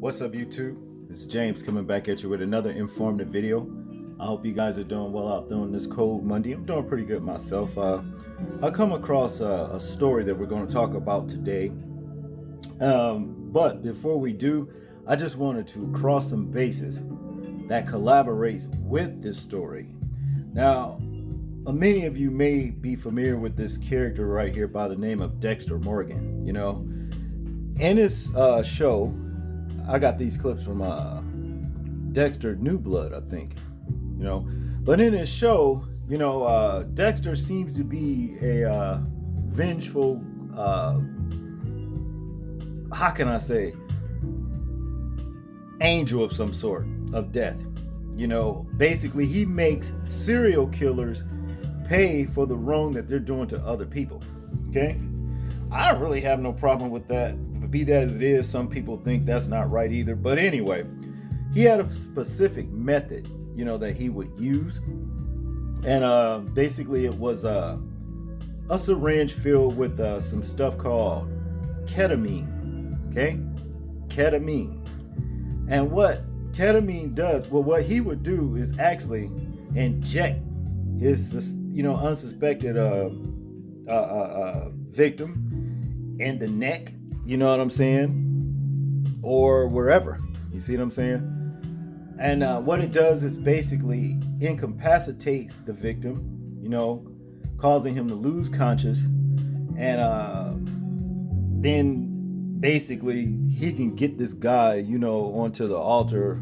What's up, YouTube? This is James coming back at you with another informative video. I hope you guys are doing well out there on this cold Monday. I'm doing pretty good myself. I come across a story that we're going to talk about today. But before we do, I just wanted to cross some bases that collaborates with this story. Now, many of you may be familiar with this character right here by the name of Dexter Morgan. You know, in this show, I got these clips from Dexter New Blood, I think. You know, but in this show, you know, Dexter seems to be a vengeful, how can I say, angel of some sort of death. You know, basically he makes serial killers pay for the wrong that they're doing to other people. Okay, I really have no problem with that. Be that as it is, some people think that's not right either. But anyway, he had a specific method, you know, that he would use. And basically it was a syringe filled with some stuff called ketamine. Okay, ketamine. And what ketamine does, well, what he would do is actually inject his, you know, unsuspected victim in the neck. You know what I'm saying? Or wherever. You see what I'm saying? And what it does is basically incapacitates the victim, you know, causing him to lose conscious. And then basically he can get this guy, you know, onto the altar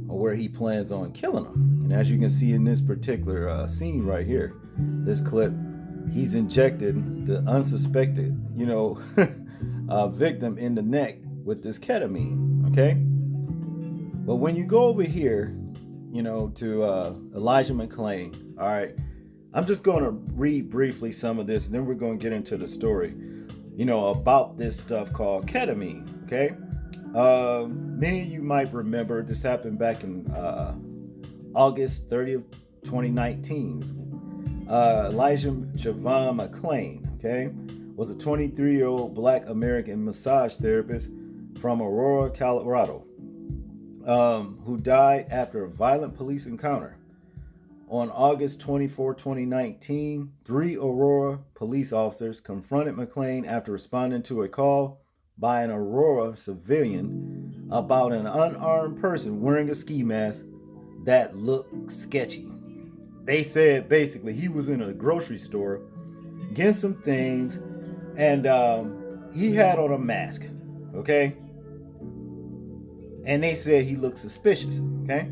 where he plans on killing him. And as you can see in this particular scene right here, this clip, he's injected the unsuspected, you know, victim in the neck with this ketamine. Okay, but when you go over here, you know, to Elijah McClain, all right, I'm just going to read briefly some of this, and then we're going to get into the story, you know, about this stuff called ketamine. Okay, many of you might remember this happened back in August 30th, 2019. Elijah Javon McClain, okay, was a 23-year-old Black American massage therapist from Aurora, Colorado, who died after a violent police encounter. On August 24, 2019, 3 Aurora police officers confronted McClain after responding to a call by an Aurora civilian about an unarmed person wearing a ski mask that looked sketchy. They said basically he was in a grocery store getting some things, and he had on a mask, okay? And they said he looked suspicious, okay?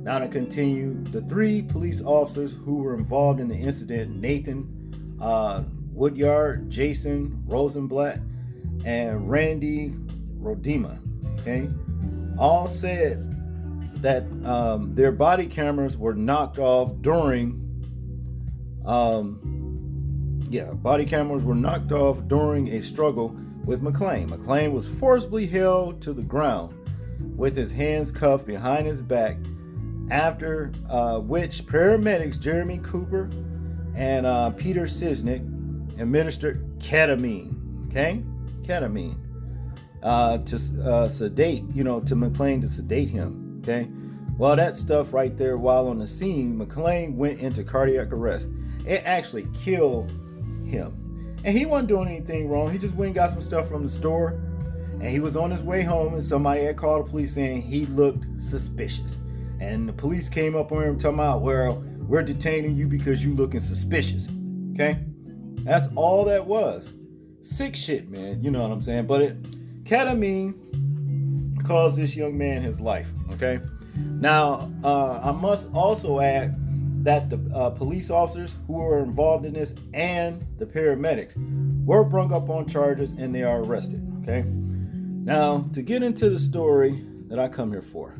Now to continue, the 3 police officers who were involved in the incident, Nathan Woodyard, Jason Rosenblatt, and Randy Rodema, okay, all said that their body cameras were knocked off during body cameras were knocked off during a struggle with McClain. McClain was forcibly held to the ground with his hands cuffed behind his back, after which paramedics Jeremy Cooper and Peter Sisnick administered ketamine, okay? Ketamine to sedate, you know, to McClain, to sedate him, okay? Well, that stuff right there, while on the scene, McClain went into cardiac arrest. It actually killed him. And he wasn't doing anything wrong. He just went and got some stuff from the store, and he was on his way home, and somebody had called the police saying he looked suspicious. And the police came up on him talking about, well, we're detaining you because you looking suspicious. Okay? That's all that was. Sick shit, man. You know what I'm saying? But ketamine caused this young man his life. Okay? Now, I must also add that the police officers who were involved in this and the paramedics were brought up on charges, and they are arrested. Okay? Now, to get into the story that I come here for,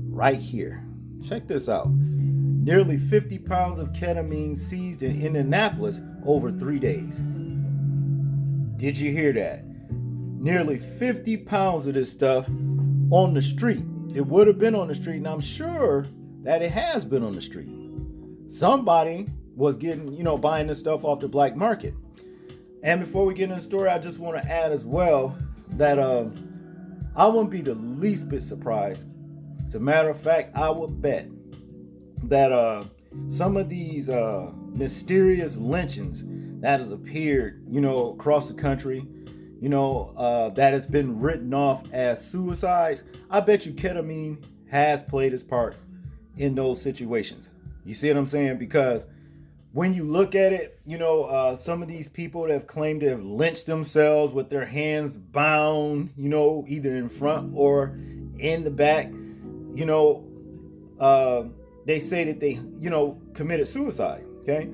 right here, check this out. Nearly 50 pounds of ketamine seized in Indianapolis over 3 days. Did you hear that? Nearly 50 pounds of this stuff on the street. It would have been on the street, and I'm sure that it has been on the street. Somebody was getting, you know, buying this stuff off the black market. And before we get into the story, I just want to add as well that I wouldn't be the least bit surprised. As a matter of fact, I would bet that some of these mysterious lynchings that has appeared, across the country, that has been written off as suicides, I bet you ketamine has played its part in those situations. You see what I'm saying? Because when you look at it, some of these people that have claimed to have lynched themselves with their hands bound, either in front or in the back, they say that they, committed suicide. Okay.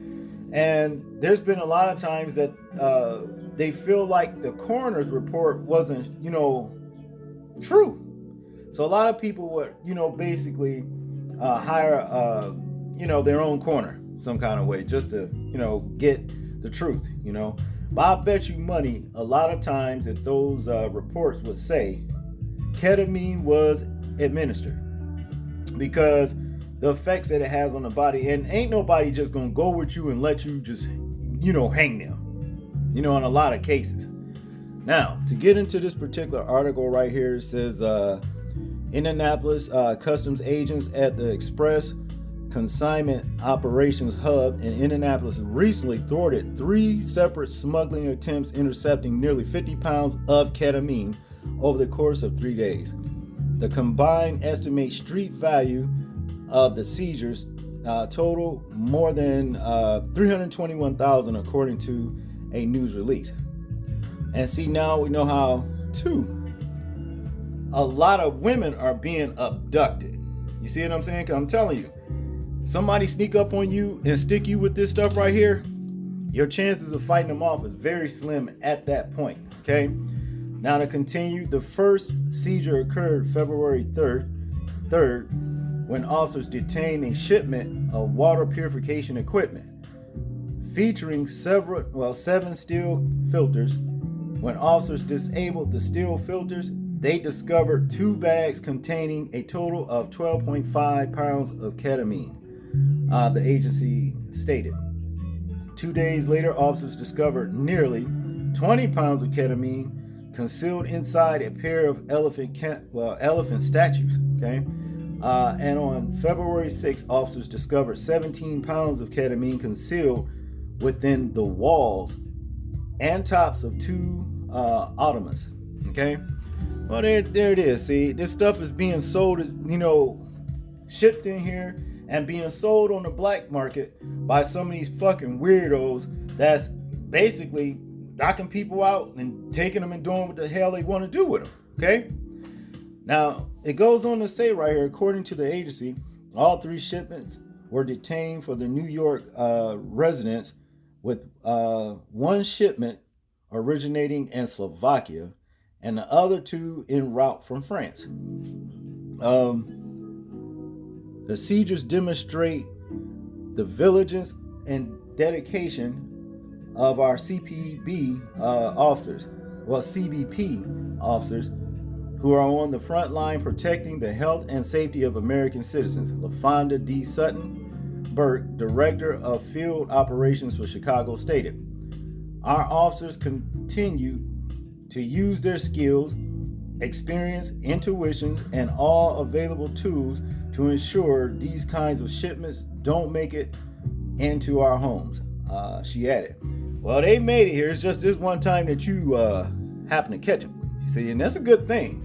And there's been a lot of times that they feel like the coroner's report wasn't, true. So a lot of people would, basically hire, their own coroner some kind of way just to, get the truth, But I bet you money a lot of times that those reports would say ketamine was administered, because the effects that it has on the body, and ain't nobody just gonna go with you and let you just, hang them, in a lot of cases. Now, to get into this particular article right here, it says Indianapolis customs agents at the Express Consignment Operations Hub in Indianapolis recently thwarted 3 separate smuggling attempts, intercepting nearly 50 pounds of ketamine over the course of 3 days. The combined estimate street value of the seizures total more than $321,000, according to a news release. And see, now we know how too a lot of women are being abducted. You see what I'm saying? 'Cause I'm telling you, somebody sneak up on you and stick you with this stuff right here, your chances of fighting them off is very slim at that point. Okay. Now to continue, the first seizure occurred February 3rd when officers detained a shipment of water purification equipment featuring 7 steel filters. When officers disabled the steel filters, they discovered 2 bags containing a total of 12.5 pounds of ketamine, the agency stated. 2 days later, officers discovered nearly 20 pounds of ketamine concealed inside a pair of elephant statues. Okay. And on February 6th, officers discovered 17 pounds of ketamine concealed within the walls and tops of 2 ottomans. Okay. Well, there it is. See, this stuff is being sold as, shipped in here and being sold on the black market by some of these fucking weirdos that's basically knocking people out and taking them and doing what the hell they want to do with them. Okay. Now, it goes on to say right here, according to the agency, all 3 shipments were detained for the New York residents, with 1 shipment originating in Slovakia and the other 2 en route from France. The seizures demonstrate the vigilance and dedication of our CBP officers, who are on the front line protecting the health and safety of American citizens. LaFonda D. Sutton-Burke, director of field operations for Chicago, stated, "Our officers continue to use their skills, experience, intuition, and all available tools to ensure these kinds of shipments don't make it into our homes," she added. Well, they made it here. It's just this one time that you happen to catch them. You see, and that's a good thing,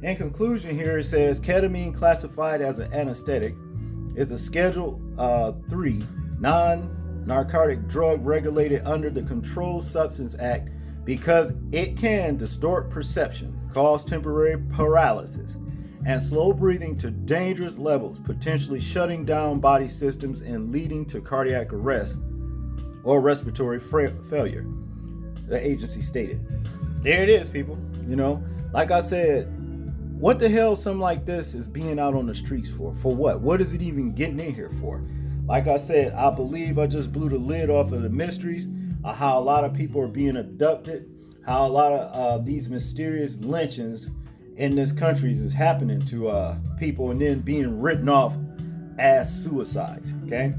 In conclusion here, it says ketamine, classified as an anesthetic, is a Schedule 3 non-narcotic drug regulated under the Controlled Substance Act because it can distort perception, cause temporary paralysis, and slow breathing to dangerous levels, potentially shutting down body systems and leading to cardiac arrest or respiratory failure, the agency stated. There it is, people. Like I said, what the hell something like this is being out on the streets for? For what? What is it even getting in here for? Like I said, I believe I just blew the lid off of the mysteries of how a lot of people are being abducted, how a lot of these mysterious lynchings in this country is happening to people and then being written off as suicides. Okay.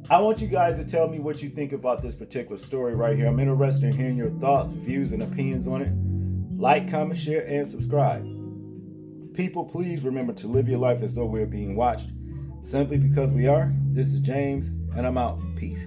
I want you guys to tell me what you think about this particular story right here. I'm interested in hearing your thoughts, views, and opinions on it. Like, comment, share, and subscribe. People, please remember to live your life as though we're being watched. Simply because we are. This is James, and I'm out. Peace.